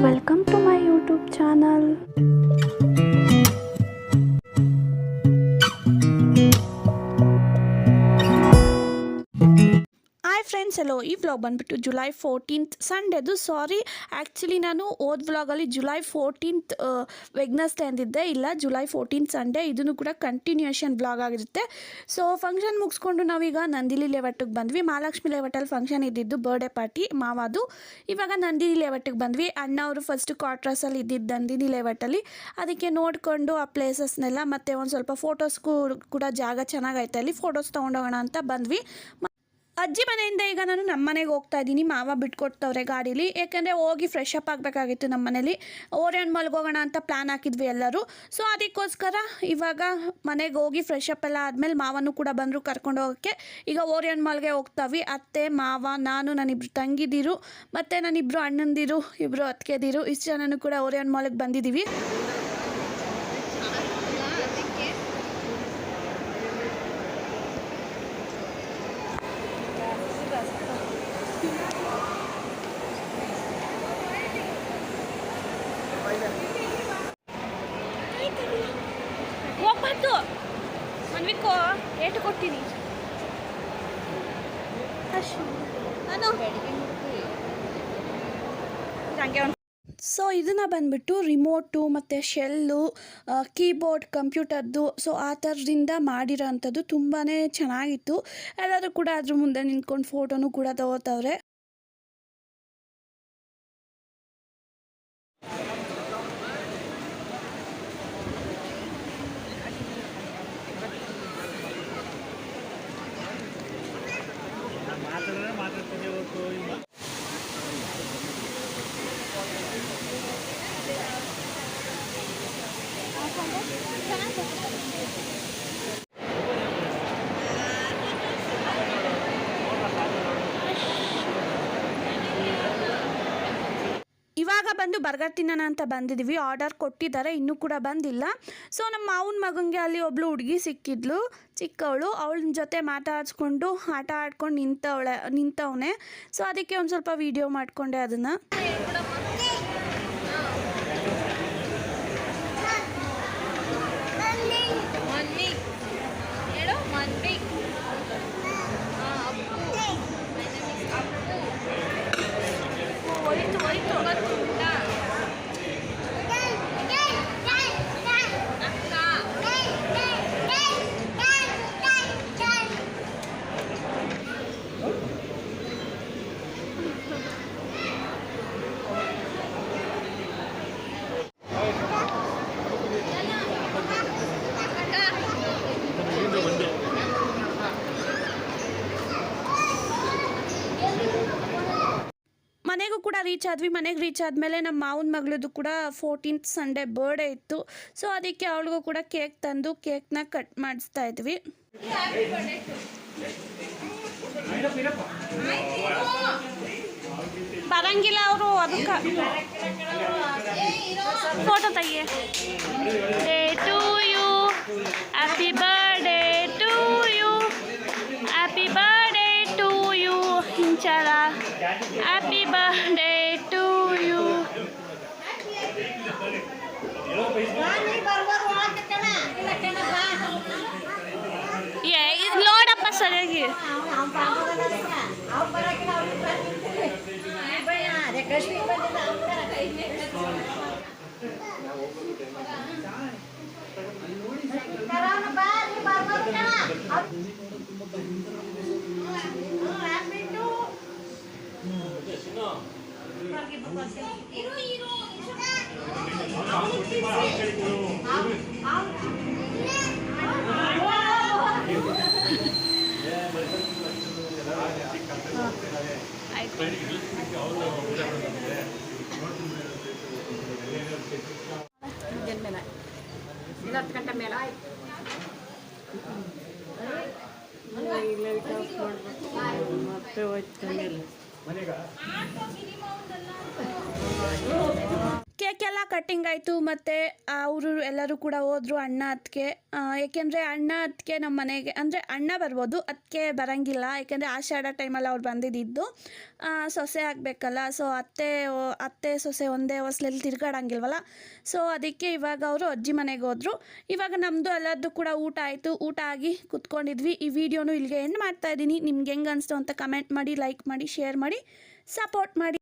Welcome to my YouTube channel. Hi friends, hello. ಈ vlog ಬಂದುಬಿಟ್ಟು July 14th ಸಂಡೇದು. ಸಾರಿ, actually ನಾನು ಓದ್ ವ್ಲಾಗಲ್ಲಿ ಜುಲೈ 14th ವೆಡ್ನೆಸ್ಡೇ ಅಂದಿದ್ದೆ. ಇಲ್ಲ, ಜುಲೈ 14th ಸಂಡೇ. ಇದನ್ನು ಕೂಡ ಕಂಟಿನ್ಯೂಯೇಷನ್ ವ್ಲಾಗ್ ಆಗಿರುತ್ತೆ. ಸೊ ಫಂಕ್ಷನ್ ಮುಗಿಸ್ಕೊಂಡು ನಾವೀಗ ನಂದಿನಿ ಲೇಔಟಿಗೆ ಬಂದ್ವಿ. ಮಹಾಲಕ್ಷ್ಮಿ ಲೇಔಟಲ್ಲಿ ಫಂಕ್ಷನ್ ಇದ್ದಿದ್ದು, ಬರ್ಡೇ ಪಾರ್ಟಿ ಮಾವಾದು. ಇವಾಗ ನಂದಿನಿ ಲೇಔಟಿಗೆ ಬಂದ್ವಿ. ಅಣ್ಣ ಅವರು ಫಸ್ಟ್ ಕ್ವಾರ್ಟರ್ಸಲ್ಲಿ ಇದ್ದಿದ್ದು ನಂದಿನಿ ಲೇಔಟಲ್ಲಿ. ಅದಕ್ಕೆ ನೋಡಿಕೊಂಡು ಆ ಪ್ಲೇಸಸ್ನೆಲ್ಲ ಮತ್ತು ಒಂದು ಸ್ವಲ್ಪ ಫೋಟೋಸ್ಗೂ ಕೂಡ ಜಾಗ ಚೆನ್ನಾಗೈತೆ, ಅಲ್ಲಿ ಫೋಟೋಸ್ ತೊಗೊಂಡೋಗೋಣ ಅಂತ ಬಂದ್ವಿ. ಅಜ್ಜಿ ಮನೆಯಿಂದ ಈಗ ನಾನು ನಮ್ಮ ಮನೆಗೆ ಹೋಗ್ತಾ ಇದ್ದೀನಿ. ಮಾವ ಬಿಟ್ಕೊಡ್ತವ್ರೆ ಗಾಡೀಲಿ, ಏಕೆಂದರೆ ಹೋಗಿ ಫ್ರೆಶ್ ಅಪ್ ಆಗಬೇಕಾಗಿತ್ತು. ನಮ್ಮ ಮನೇಲಿ ಓರಿಯನ್ ಮಾಲ್ಗೆ ಹೋಗೋಣ ಅಂತ ಪ್ಲ್ಯಾನ್ ಹಾಕಿದ್ವಿ ಎಲ್ಲರೂ. ಸೊ ಅದಕ್ಕೋಸ್ಕರ ಇವಾಗ ಮನೆಗೆ ಹೋಗಿ ಫ್ರೆಶ್ ಅಪ್ ಎಲ್ಲ ಆದಮೇಲೆ ಮಾವನು ಕೂಡ ಬಂದರು ಕರ್ಕೊಂಡು ಹೋಗೋಕ್ಕೆ. ಈಗ ಓರಿಯನ್ ಮಾಲ್ಗೆ ಹೋಗ್ತಾವಿ. ಅತ್ತೆ, ಮಾವ, ನಾನು, ನನ್ನಿಬ್ಬರು ತಂಗಿದಿರು ಮತ್ತು ನನ್ನಿಬ್ಬರು ಅಣ್ಣಂದಿರು, ಇಬ್ಬರು ಅತ್ತಿಗೆದಿರು, ಇಷ್ಟು ಜನನೂ ಕೂಡ ಓರಿಯನ್ ಮಾಲ್ಗೆ ಬಂದಿದ್ದೀವಿ. ಹೋಗ್ಬಾರ್ದು ಮನ್ವಿಕೋ, ಏಟು ಕೊಡ್ತೀನಿ ನಾನು. ಸೊ ಇದನ್ನು ಬಂದುಬಿಟ್ಟು ರಿಮೋಟು ಮತ್ತು ಶೆಲ್ಲು, ಕೀಬೋರ್ಡ್, ಕಂಪ್ಯೂಟರ್ದು, ಸೊ ಆ ಥರದಿಂದ ಮಾಡಿರೋ ಅಂಥದ್ದು ತುಂಬಾ ಚೆನ್ನಾಗಿತ್ತು. ಎಲ್ಲರೂ ಕೂಡ ಅದ್ರ ಮುಂದೆ ನಿಂತ್ಕೊಂಡು ಫೋಟೋನು ಕೂಡ ತಗೋತವ್ರೆ. ಇವಾಗ ಬಂದು ಬರ್ಗರ್ ತಿನ್ನೋಣ ಅಂತ ಬಂದಿದ್ದೀವಿ. ಆರ್ಡರ್ ಕೊಟ್ಟಿದ್ದಾರೆ, ಇನ್ನೂ ಕೂಡ ಬಂದಿಲ್ಲ. ಸೊ ನಮ್ಮ ಮಾವನ ಮಗನಿಗೆ ಅಲ್ಲಿ ಒಬ್ಳು ಹುಡುಗಿ ಸಿಕ್ಕಿದ್ಲು, ಚಿಕ್ಕವಳು. ಅವಳ ಜೊತೆ ಮಾತಾಡಿಸ್ಕೊಂಡು ಆಟ ಆಡ್ಕೊಂಡು ನಿಂತವನೆ. ಸೊ ಅದಕ್ಕೆ ಒಂದು ಸ್ವಲ್ಪ ವಿಡಿಯೋ ಮಾಡಿಕೊಂಡೆ ಅದನ್ನು. ಮನೆಗೂ ಕೂಡ ರೀಚ್ ಆದ್ವಿ. ಮನೆಗೆ ರೀಚ್ ಆದಮೇಲೆ ನಮ್ಮ ಮಾವನ ಮಗಳದ್ದು ಕೂಡ 14th ಸಂಡೇ ಬರ್ಡೇ ಇತ್ತು. ಸೊ ಅದಕ್ಕೆ ಅವಳಿಗೂ ಕೂಡ ಕೇಕ್ ತಂದು ಕೇಕ್ನ ಕಟ್ ಮಾಡಿಸ್ತಾ ಇದ್ವಿ. ಬರಂಗಿಲ್ಲ ಅವರು, ಅದಕ್ಕೆ ಫೋಟೋ ತೆಗಿ. Day to you, happy birthday to you, happy birthday to you ಹಿಂಚಾರ, ಹ್ಯಾಪಿ ಬರ್ಡೇ ಟು ಯು. ಇದು ನೋಡಪ್ಪ ಸರಿಯಾಗಿ. ಕೇಕ್ ಎಲ್ಲ ಕಟ್ಟಿಂಗ್ ಆಯಿತು ಮತ್ತು ಅವರು ಎಲ್ಲರೂ ಕೂಡ ಹೋದರು ಅಣ್ಣ ಅತ್ತಿಗೆ. ಏಕೆಂದರೆ ಅಣ್ಣ ಅತ್ತಿಗೆ ನಮ್ಮ ಮನೆಗೆ ಅಂದರೆ ಅಣ್ಣ ಬರ್ಬೋದು, ಅತ್ತಿಗೆ ಬರೋಂಗಿಲ್ಲ. ಏಕೆಂದರೆ ಆಷಾಢ ಟೈಮಲ್ಲಿ ಅವ್ರು ಬಂದಿದ್ದು ಸೊಸೆ ಆಗಬೇಕಲ್ಲ. ಸೊ ಅತ್ತೆ ಸೊಸೆ ಒಂದೇ ಹೊಸ್ಲಲ್ಲಿ ತಿರ್ಗಾಡಂಗಿಲ್ವಲ್ಲ. ಸೊ ಅದಕ್ಕೆ ಇವಾಗ ಅವರು ಅಜ್ಜಿ ಮನೆಗೆ ಹೋದರು. ಇವಾಗ ನಮ್ಮದು ಎಲ್ಲರದ್ದು ಕೂಡ ಊಟ ಆಯಿತು. ಊಟ ಆಗಿ ಕುತ್ಕೊಂಡಿದ್ವಿ. ಈ ವಿಡಿಯೋನು ಇಲ್ಲಿಗೆ ಎಂಡ್ ಮಾಡ್ತಾಯಿದ್ದೀನಿ. ನಿಮ್ಗೆ ಹೆಂಗೆ ಅನಿಸ್ತು ಅಂತ ಕಮೆಂಟ್ ಮಾಡಿ, ಲೈಕ್ ಮಾಡಿ, ಶೇರ್ ಮಾಡಿ, ಸಪೋರ್ಟ್ ಮಾಡಿ.